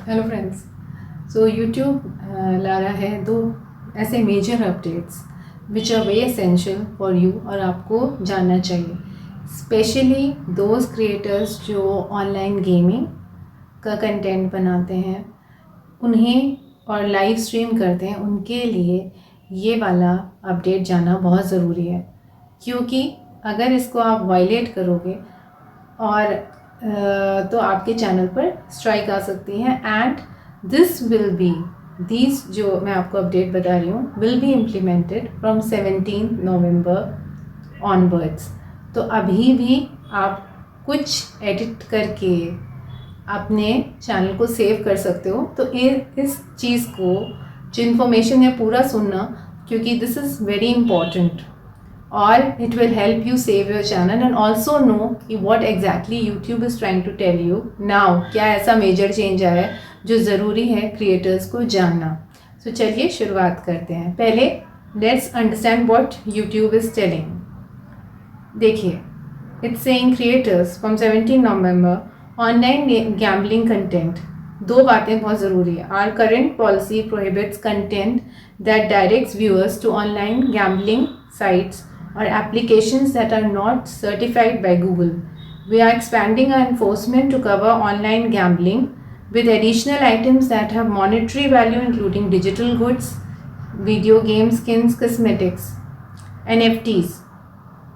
Hello friends. YouTube ला रहा है दो ऐसे major updates which are very essential for you और आपको जानना चाहिए, स्पेशली दोज क्रिएटर्स जो ऑनलाइन गेमिंग का कंटेंट बनाते हैं उन्हें और लाइव स्ट्रीम करते हैं, उनके लिए ये वाला अपडेट जाना बहुत ज़रूरी है। क्योंकि अगर इसको आप वायलेट करोगे और तो आपके चैनल पर स्ट्राइक आ सकती है and this will be these जो मैं आपको अपडेट बता रही हूँ will be implemented from 17 November onwards. तो अभी भी आप कुछ एडिट करके अपने चैनल को सेव कर सकते हो। तो इस चीज़ को जो इन्फॉर्मेशन है पूरा सुनना, क्योंकि दिस इज़ वेरी इम्पॉर्टेंट और it will help you save your channel and also know कि what exactly YouTube is trying to tell you now। क्या ऐसा मेजर चेंज आया है जो ज़रूरी है क्रिएटर्स को जानना। तो चलिए शुरुआत करते हैं। पहले let's understand what YouTube is telling। देखिए, it's saying creators from 17 November online gambling content। दो बातें बहुत ज़रूरी है। Our current policy prohibits content that directs viewers to online gambling sites or applications that are not certified by Google। We are expanding our enforcement to cover online gambling with additional items that have monetary value, including digital goods, video games, skins, cosmetics, NFTs।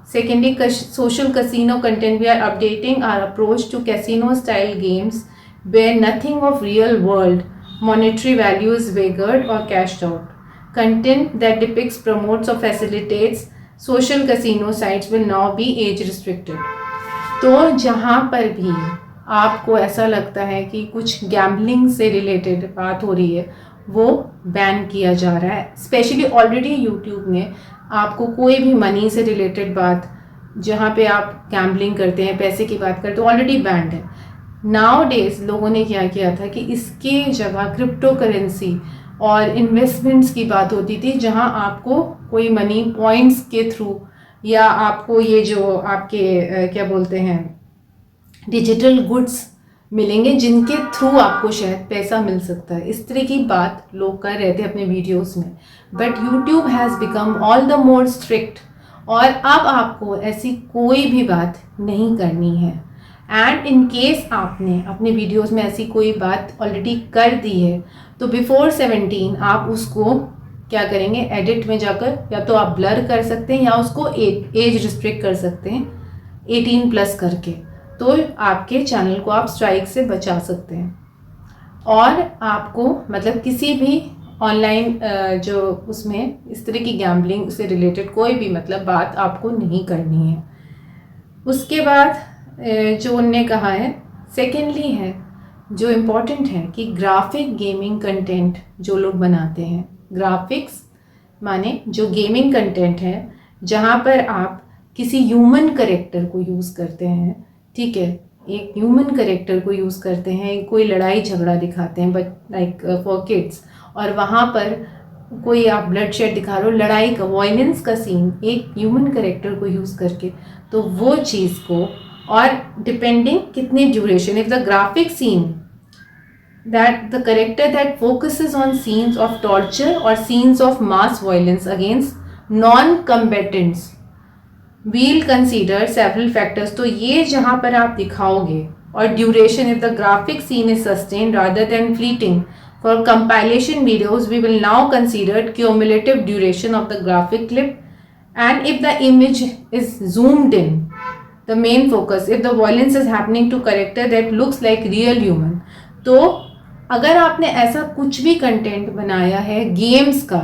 Secondly, social casino content. We are updating our approach to casino style games where nothing of real world monetary value is wagered or cashed out। Content that depicts, promotes or facilitates social casino sites will now be age restricted। तो जहाँ पर भी आपको ऐसा लगता है कि कुछ गैम्बलिंग से रिलेटेड बात हो रही है वो बैन किया जा रहा है। स्पेशली ऑलरेडी यूट्यूब ने आपको कोई भी मनी से रिलेटेड बात जहाँ पे आप गैम्बलिंग करते हैं, पैसे की बात करते हो, ऑलरेडी बैंड है। नाउ डेज लोगों ने क्या किया था कि इसके जगह क्रिप्टो करेंसी और इन्वेस्टमेंट्स की बात होती थी, जहां आपको कोई मनी पॉइंट्स के थ्रू या आपको ये जो आपके क्या बोलते हैं डिजिटल गुड्स मिलेंगे जिनके थ्रू आपको शायद पैसा मिल सकता है। इस तरह की बात लोग कर रहे थे अपने वीडियोस में, but YouTube has become all the more strict और अब आपको ऐसी कोई भी बात नहीं करनी है। एंड इन केस आपने अपने वीडियोस में ऐसी कोई बात ऑलरेडी कर दी है तो बिफोर 17 आप उसको क्या करेंगे, एडिट में जाकर या तो आप ब्लर कर सकते हैं या उसको एज रिस्ट्रिक्ट कर सकते हैं 18 प्लस करके। तो आपके चैनल को आप स्ट्राइक से बचा सकते हैं और आपको मतलब किसी भी ऑनलाइन जो उसमें इस तरह की गैम्बलिंग से रिलेटेड कोई भी मतलब बात आपको नहीं करनी है। उसके बाद जो उनने कहा है सेकेंडली है जो इम्पोर्टेंट है कि ग्राफिक गेमिंग कंटेंट जो लोग बनाते हैं, ग्राफिक्स माने जो गेमिंग कंटेंट है जहाँ पर आप किसी ह्यूमन करेक्टर को यूज़ करते हैं, ठीक है, एक ह्यूमन करेक्टर को यूज़ करते हैं, कोई लड़ाई झगड़ा दिखाते हैं बट लाइक फॉर किड्स, और वहाँ पर कोई आप ब्लड शेड दिखा रहे हो, लड़ाई का वायलेंस का सीन एक ह्यूमन करेक्टर को यूज़ करके, तो वो चीज़ को और डिपेंडिंग कितनी duration, if the graphic scene that the character that focuses on scenes of torture or scenes of mass violence against non-combatants we'll consider several factors। तो ये जहाँ पर आप दिखाओगे और duration, if the graphic scene is sustained rather than fleeting, for compilation videos we will now consider cumulative duration of the graphic clip, and if the image is zoomed in the main focus, if the violence is happening to character that looks like real human। तो अगर आपने ऐसा कुछ भी content बनाया है games का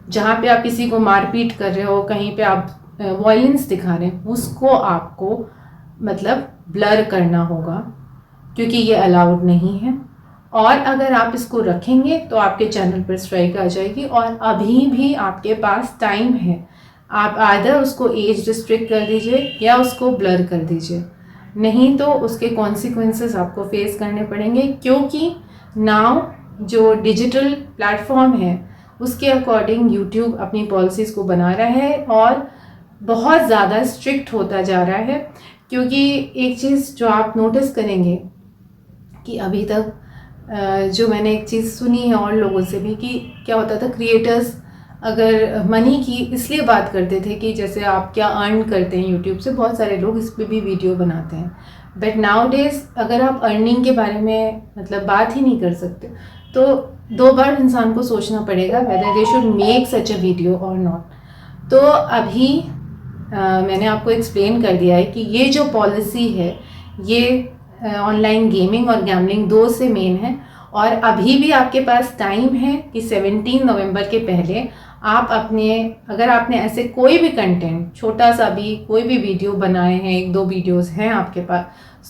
जहाँ पे आप किसी को मारपीट कर रहे हो, कहीं पे आप वायलेंस दिखा रहे हैं, उसको आपको मतलब ब्लर करना होगा क्योंकि ये अलाउड नहीं है। और अगर आप इसको रखेंगे तो आपके चैनल पर स्ट्राइक आ जाएगी और अभी भी आपके पास टाइम है, आप आइदर उसको एज रिस्ट्रिक्ट कर दीजिए या उसको ब्लर कर दीजिए, नहीं तो उसके कॉन्सिक्वेंसेस आपको फेस करने पड़ेंगे। क्योंकि नाउ जो डिजिटल प्लेटफॉर्म है उसके अकॉर्डिंग यूट्यूब अपनी पॉलिसीज़ को बना रहा है और बहुत ज़्यादा स्ट्रिक्ट होता जा रहा है। क्योंकि एक चीज़ जो आप नोटिस करेंगे कि अभी तक जो मैंने एक चीज़ सुनी है और लोगों से भी कि क्या होता था, क्रिएटर्स अगर मनी की इसलिए बात करते थे कि जैसे आप क्या अर्न करते हैं यूट्यूब से, बहुत सारे लोग इस पर भी वीडियो बनाते हैं। बट नाउ डेज अगर आप अर्निंग के बारे में मतलब बात ही नहीं कर सकते तो 2 बार इंसान को सोचना पड़ेगा whether they should make such a video और नॉट। तो अभी मैंने आपको एक्सप्लेन कर दिया है कि ये जो पॉलिसी है ये ऑनलाइन गेमिंग और गैम्बलिंग 2 से मेन है। और अभी भी आपके पास टाइम है कि 17 नवंबर के पहले आप अपने, अगर आपने ऐसे कोई भी कंटेंट छोटा सा भी कोई भी वीडियो बनाए हैं, 1-2 वीडियोस हैं आपके पास,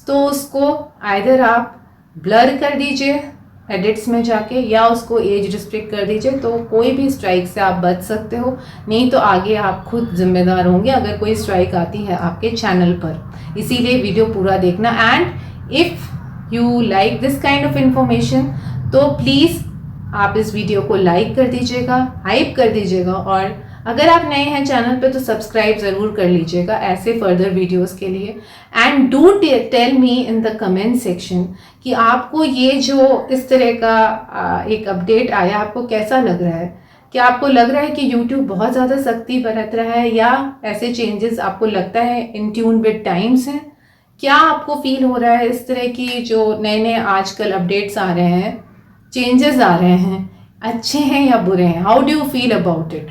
तो उसको आइदर आप ब्लर कर दीजिए एडिट्स में जाके या उसको एज रिस्ट्रिक्ट कर दीजिए, तो कोई भी स्ट्राइक से आप बच सकते हो। नहीं तो आगे आप खुद जिम्मेदार होंगे अगर कोई स्ट्राइक आती है आपके चैनल पर। इसीलिए वीडियो पूरा देखना। And if you like this kind of information तो प्लीज़ आप इस वीडियो को लाइक कर दीजिएगा, हाइप कर दीजिएगा, और अगर आप नए हैं चैनल पे तो सब्सक्राइब ज़रूर कर लीजिएगा ऐसे फर्दर वीडियोस के लिए। And do tell me in the comment section कि आपको ये जो इस तरह का एक अपडेट आया आपको कैसा लग रहा है। क्या आपको लग रहा है कि YouTube बहुत ज़्यादा सख्ती बरत रहा है, या ऐसे चेंजेस आपको लगता है इन ट्यून विद टाइम्स हैं? क्या आपको फील हो रहा है इस तरह की जो नए नए आजकल अपडेट्स आ रहे हैं, चेंजेस आ रहे हैं, अच्छे हैं या बुरे हैं? How do you feel about it?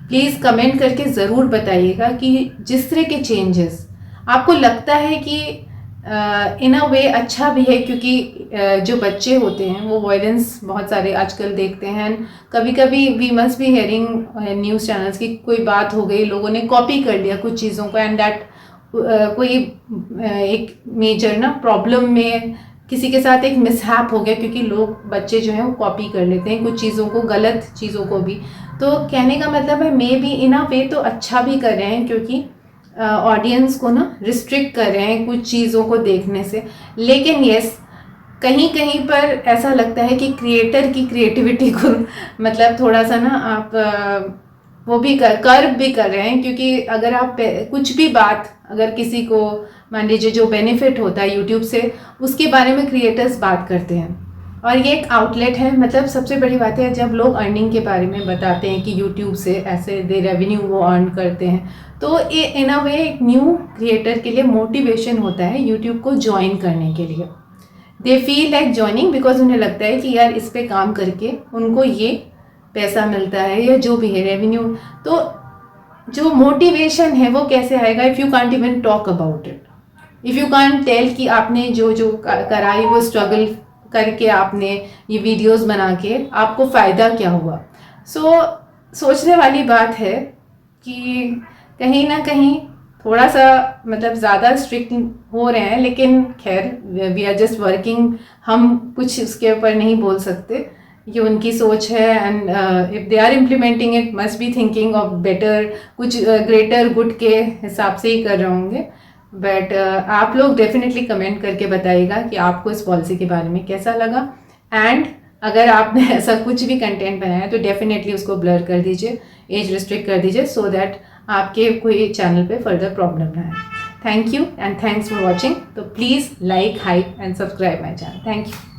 Please comment करके ज़रूर बताइएगा कि जिस तरह के चेंजेस आपको लगता है कि इन अ वे अच्छा भी है, क्योंकि जो बच्चे होते हैं वो वायलेंस बहुत सारे आजकल देखते हैं। कभी कभी we must be hearing news channels की कोई बात हो गई, लोगों ने कॉपी कर लिया कुछ चीज़ों को, एंड दैट कोई एक मेजर ना प्रॉब्लम में किसी के साथ एक मिसहैप हो गया, क्योंकि लोग बच्चे जो हैं वो कॉपी कर लेते हैं कुछ चीज़ों को, गलत चीज़ों को भी। तो कहने का मतलब है मे बी इन अ वे तो अच्छा भी कर रहे हैं, क्योंकि ऑडियंस को ना रिस्ट्रिक्ट कर रहे हैं कुछ चीज़ों को देखने से। लेकिन यस, कहीं कहीं पर ऐसा लगता है कि क्रिएटर की क्रिएटिविटी को मतलब थोड़ा सा ना आप वो भी कर्व भी कर रहे हैं, क्योंकि अगर आप कुछ भी बात अगर किसी को मान लीजिए जो बेनिफिट होता है यूट्यूब से, उसके बारे में क्रिएटर्स बात करते हैं और ये एक आउटलेट है। मतलब सबसे बड़ी बात है जब लोग अर्निंग के बारे में बताते हैं कि यूट्यूब से ऐसे दे रेवेन्यू वो अर्न करते हैं, तो ये इन अ वे एक न्यू क्रिएटर के लिए मोटिवेशन होता है यूट्यूब को ज्वाइन करने के लिए। They feel like joining because उन्हें लगता है कि यार इस पे काम करके उनको ये पैसा मिलता है या जो भी है रेवेन्यू। तो जो मोटिवेशन है वो कैसे आएगा if you can't even talk about it, if you can't tell कि आपने जो जो कराई वो स्ट्रगल करके आपने ये वीडियोस बना के आपको फ़ायदा क्या हुआ। सोचने वाली बात है कि कहीं ना कहीं थोड़ा सा मतलब ज़्यादा स्ट्रिक्ट हो रहे हैं, लेकिन खैर वी आर जस्ट वर्किंग, हम कुछ उसके ऊपर नहीं बोल सकते, ये उनकी सोच है। And if they are implementing it must be thinking of better, कुछ ग्रेटर गुड के हिसाब से ही कर रहे होंगे। बट आप लोग डेफिनेटली कमेंट करके बताइएगा कि आपको इस पॉलिसी के बारे में कैसा लगा। एंड अगर आपने ऐसा कुछ भी कंटेंट बनाया तो डेफिनेटली उसको ब्लर कर दीजिए, एज रिस्ट्रिक्ट कर दीजिए, सो दैट आपके कोई चैनल पे फर्दर प्रॉब्लम ना आए। Thank you and thanks for watching. तो please like, hype and subscribe my channel. Thank you.